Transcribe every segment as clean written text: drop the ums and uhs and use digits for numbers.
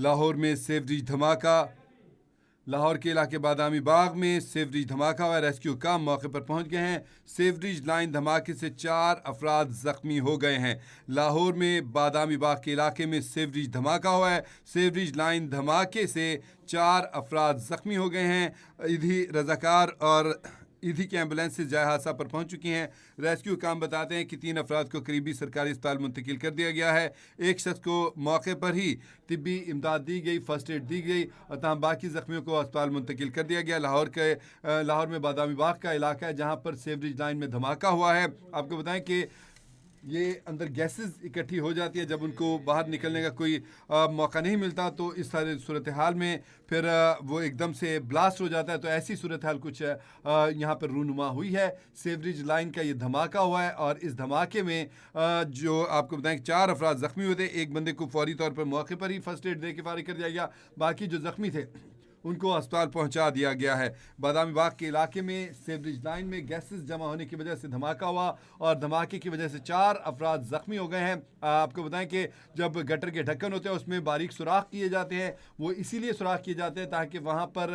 लाहौर में सेवरेज धमाका। लाहौर के इलाके बादामी बाग में सेवरेज धमाका हुआ। रेस्क्यू काम मौके पर पहुंच गए हैं। सेवरेज लाइन धमाके से 4 अफराद जख्मी हो गए हैं। लाहौर में बादामी बाग के इलाके में सेवरेज धमाका हुआ है। सेवरेज लाइन धमाके से 4 अफराद जख्मी हो गए हैं। ईदी रजाकार और ईदी की एम्बुलेंसेज जाए हादसा पर पहुंच चुकी हैं। रेस्क्यू काम बताते हैं कि 3 अफराद को करीबी सरकारी अस्पताल मुंतकिल कर दिया गया है। एक शख्स को मौके पर ही तिब्बी इमदाद दी गई, फर्स्ट एड दी गई और तमाम बाकी जख्मियों को अस्पताल मुंतकिल कर दिया गया। लाहौर में बादामी बाग का इलाका है जहाँ पर सेवरेज लाइन में धमाका हुआ है। आपको बताएं कि ये अंदर गैसेस इकट्ठी हो जाती है, जब उनको बाहर निकलने का कोई मौका नहीं मिलता तो इस सारे सूरत हाल में फिर वो एकदम से ब्लास्ट हो जाता है। तो ऐसी सूरत हाल कुछ यहाँ पर रूनुमा हुई है। सेवरेज लाइन का ये धमाका हुआ है और इस धमाके में जो आपको बताएं 4 अफराद ज़ख्मी हुए थे। एक बंदे को फौरी तौर पर मौके पर ही फर्स्ट एड दे के फारिग कर दिया गया। बाकी जो ज़ख्मी थे उनको अस्पताल पहुंचा दिया गया है। बादामी बाग के इलाके में सेवरेज लाइन में गैसेस जमा होने की वजह से धमाका हुआ और धमाके की वजह से 4 अफराद ज़ख्मी हो गए हैं। आपको बताएं कि जब गटर के ढक्कन होते हैं उसमें बारीक सुराख किए जाते हैं, वो इसीलिए सुराख किए जाते हैं ताकि वहाँ पर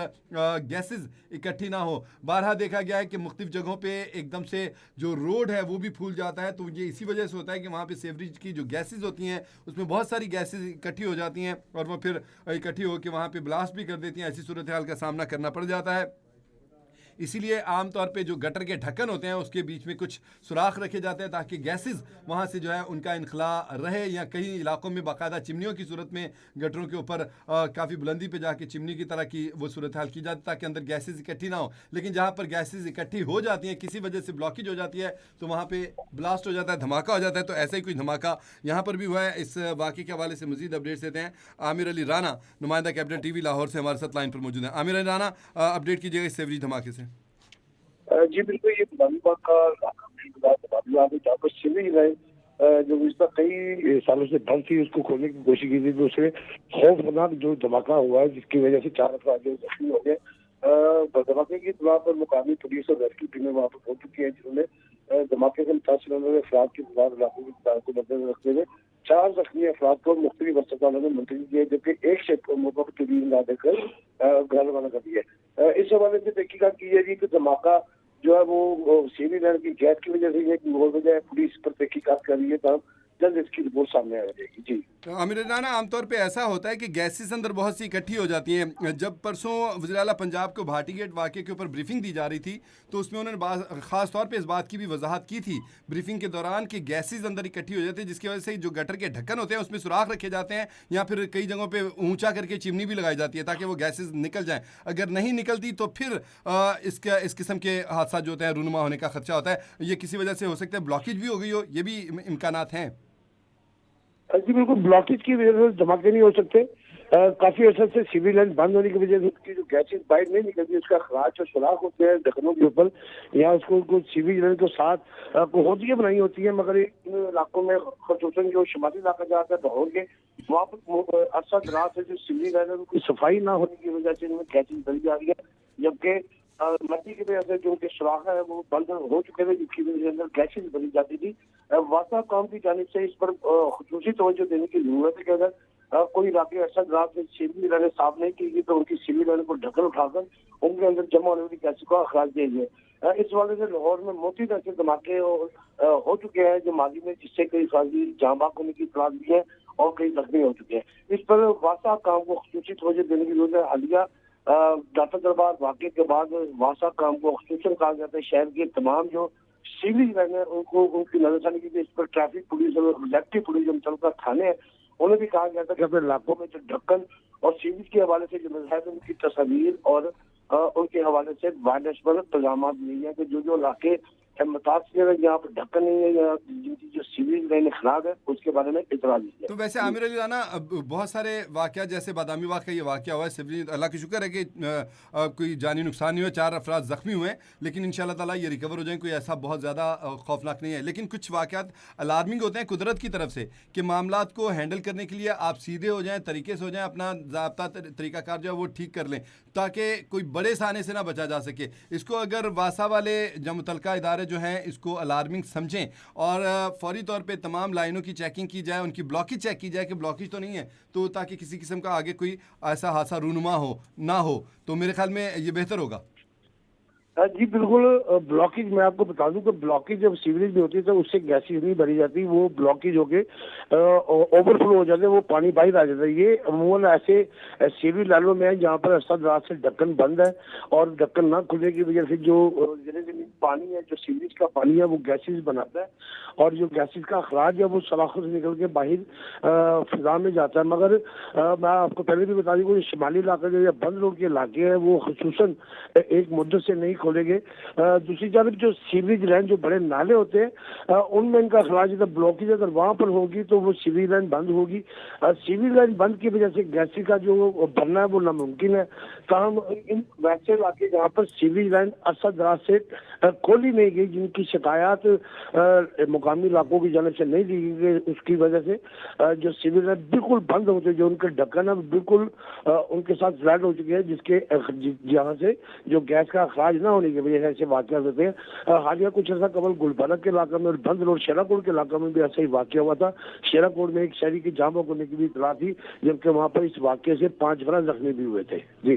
गैसेस इकट्ठी ना हो। बारहा देखा गया है कि मुख्तलिफ जगहों पर एकदम से जो रोड है वो भी फूल जाता है, तो ये इसी वजह से होता है कि वहाँ पर सेवरेज की जो गैसेज होती हैं उसमें बहुत सारी गैसेज इकट्ठी हो जाती हैं और वो फिर इकट्ठी होकर वहाँ पर ब्लास्ट भी कर देती हैं। ऐसी सूरत हाल का सामना करना पड़ जाता है। इसीलिए आमतौर पे जो गटर के ढक्कन होते हैं उसके बीच में कुछ सुराख रखे जाते हैं ताकि गैसेस वहाँ से जो है उनका इनखला रहे, या कई इलाकों में बाकायदा चिमनियों की सूरत में गटरों के ऊपर काफ़ी बुलंदी पे जाके चिमनी की तरह की वो सूरत हाल की जाती है ताकि अंदर गैसेस इकट्ठी ना हो। लेकिन जहाँ पर गैसेस इकट्ठी हो जाती हैं, किसी वजह से ब्लॉकेज हो जाती है, तो वहाँ पर ब्लास्ट हो जाता है, धमाका हो जाता है। तो ऐसा ही कोई धमाका यहाँ पर भी हुआ है। इस वाक़े के हवाले से मज़ीद अपडेट्स देते हैं आमिर अली राना, नुमाइंदा कैपिटल टीवी लाहौर से हमारे साथ लाइन पर मौजूद है। आमिर अली राना, अपडेट कीजिएगा इस सेवरेज धमाके से। जी बिल्कुल, ये बादामी बाग का जहाँ पर सीवरेज लाइन जो इस पर कई सालों से बंद थी, उसको खोलने की कोशिश की थी, तो उसमें खौफनाक जो धमाका हुआ है जिसकी वजह से 4 अफराद जो जख्मी हो गए। धमाके की इत्तला पर मुकामी पुलिस और रेस्क्यू टीमें वहाँ पर पहुंच चुकी है, जिन्होंने धमाके से मुतासर होने वाले अफराद के बाद इलाकों की तार को मद्देनजर रखते हुए 4 जख्मी अफराद को मुख्तलिफ अस्पतालों में मुंतकिल किया, जबकि एक शख्स को मौके पर तबीयत ना देकर घर रवाना कर दिया। इस हवाले से तहकीकात की जाएगी कि धमाका जो है वो सीवरेज लाइन की गैस की वजह से एक वजह है। पुलिस पर तहकीकात कर रही है, तो जल्द इसकी रिपोर्ट सामने आ जाएगी। जी आमिर राना, आमतौर पे ऐसा होता है कि गैसेस अंदर बहुत सी इकट्ठी हो जाती हैं। जब परसों वज़ीर आला पंजाब को भाटी गेट वाक़े के ऊपर ब्रीफिंग दी जा रही थी तो उसमें उन्होंने ख़ास तौर पे इस बात की भी वजाहत की थी ब्रीफिंग के दौरान कि गैसेस अंदर इकट्ठी हो जाती है, जिसकी वजह से जो गटर के ढक्कन होते हैं उसमें सुराख रखे जाते हैं, या फिर कई जगहों पर ऊँचा करके चिमनी भी लगाई जाती है ताकि वो गैसेज निकल जाएँ। अगर नहीं निकलती तो फिर इस किस्म के हादसा जो होते हैं रूनुमा होने का खदशा होता है। ये किसी वजह से हो सकता है ब्लॉकेज भी हो गई हो, ये भी इम्कानात हैं। जी बिल्कुल, ब्लॉकेज की वजह से धमाके नहीं हो सकते। काफी अर्से से सीवरेज लाइन बंद होने की वजह से उसकी जो गैसेज बाहर नहीं निकलती, उसका खराज और सुराख होते हैं ढक्कनों के ऊपर, या उसको कुछ सीवरेज लाइन को साथ होदियाँ बनाई होती है। मगर इन इलाकों में खसूसन जो शुमाली इलाका जाता है लाहौर के, वहाँ पर अरसा दराज से जो सीवरेज लाइन है उनकी सफाई ना होने की वजह से इनमें गैसेज बढ़ जा रही है, जबकि मट्टी की वजह से जो कि सुराख है वो बंद हो चुके थे, जिसकी वजह से अंदर गैसेज भरी जाती थी। वासा कौम की जानिब से इस पर खुसूसी तवज्जो देने की जरूरत है कि अगर कोई इलाके ऐसा ग्राफ में सीवरेज लाइनें साफ नहीं की गई तो उनकी सीवरेज लाइन को ढक्कन उठाकर उनके अंदर जमा होने वाली गैस को अखराज दिया गया। इस वाले से लाहौर में मोती ऐसे धमाके हो चुके हैं जो माजी में, जिससे कई अफराद जाँ बाक होने की इतला भी है और कई जख्मी हो चुके हैं। इस पर वासा काम को खुसूसी तवज्जो देने की जरूरत है। हालिया दाता दरबार वाक़े के बाद वासा काम को खुसूसन कहा जाता है। शहर के तमाम जो सीवरेज लाइन है उनको उनकी नजरसानी की, इस पर ट्रैफिक पुलिस और इलेक्ट्रिक पुलिस जो मुतल्लिका थाने हैं उन्हें भी कहा गया था कि अपने इलाकों में जो ढक्कन और सीवरेज के हवाले से जो मज़ाहिर उनकी तस्वीर और उनके हवाले से वायरलेस पर पैगाम नहीं है कि जो इलाके मुतासिर है जहाँ पर ढक्कन नहीं है या जिनकी जो सीवरेज लाइन खराब है उसके बारे में इतला दीजिए। तो वैसे आमिर अली राना, बहुत सारे वाक़या जैसे बादामी बाग का ये वाक़या हुआ है, सिवरेज अल्लाह की शुक्र है कि कोई जानी नुकसान नहीं हुआ, 4 अफराद ज़ख्मी हुए हैं, लेकिन इंशाल्लाह ताला ये रिकवर हो जाएं, कोई ऐसा बहुत ज़्यादा खौफनाक नहीं है। लेकिन कुछ वाक़यात अलार्मिंग होते हैं कुदरत की तरफ से कि मामलात को हैंडल करने के लिए आप सीधे हो जाएँ, तरीके से हो जाएँ, अपना ज़ाब्ता तरीक़ाकार जो है वो ठीक कर लें ताकि कोई बड़े साने से ना बचा जा सके। इसको अगर वासा वाले जो मुतल्लिका इदारे जो है इसको अलार्मिंग समझें और फौरी तौर पे तमाम लाइनों की चेकिंग की जाए, उनकी ब्लॉकेज चेक की जाए कि ब्लॉकेज तो नहीं है, तो ताकि किसी किस्म का आगे कोई ऐसा हादसा रूनुमा हो ना हो, तो मेरे ख्याल में ये बेहतर होगा। जी बिल्कुल। ब्लॉकेज मैं आपको बता दूं कि ब्लॉकेज जब सीवरेज में होती है तो उससे गैसेज नहीं भरी जाती, वो ब्लॉकेज होके ओवरफ्लो हो जाते हैं, वो पानी बाहर आ जाता है। ये अमूमन ऐसे सीवरेज लाइनों में है जहाँ पर अरसद रात से ढक्कन बंद है और ढक्कन ना खुलने की वजह से जो पानी है, जो सीवरेज का पानी है, वो गैसेज बनाता है और जो गैसेज का अखराज है वो सलाखों से निकल के बाहर फिजा में जाता है। मगर मैं आपको पहले भी बता दूं कि शिमाली इलाके जो बंद रोड के इलाके हैं वो खसूसन एक मुद्दत से नहीं खोलेंगे। दूसरी जानब जो सीवरेज लाइन, जो बड़े नाले होते हैं उनमें इनका अखराज जब ब्लॉकेज अगर वहां पर होगी तो वो सीवरेज लाइन बंद होगी। सीवरेज लाइन बंद की वजह से गैसेज का जो भरना है वो नामुमकिन है। ताहम इन वैसे इलाके जहाँ पर सीवरेज लाइन अरसद रात से खोली नहीं गई, जिनकी शिकायत मुकामी इलाकों की जानब से नहीं दी गई, उसकी वजह से जो सीवरेज लाइन बिल्कुल बंद होते, जो उनके ढक्कन है बिल्कुल उनके साथ फ्लैट हो चुके हैं, जिसके जहाँ से जो गैस का अखराज ना होने की वजह से ऐसे वाक़या होते हैं। हालिया कुछ ऐसा कबल गुलबर्गा के इलाके में और बंद रोड शेराकोट के इलाके में भी ऐसा ही वाक़या हुआ था। शेराकोट में एक शहरी की जाम होने की भी इतला थी, जबकि वहाँ पर इस वाक़े से 5 अफराद जख्मी भी हुए थे। जी।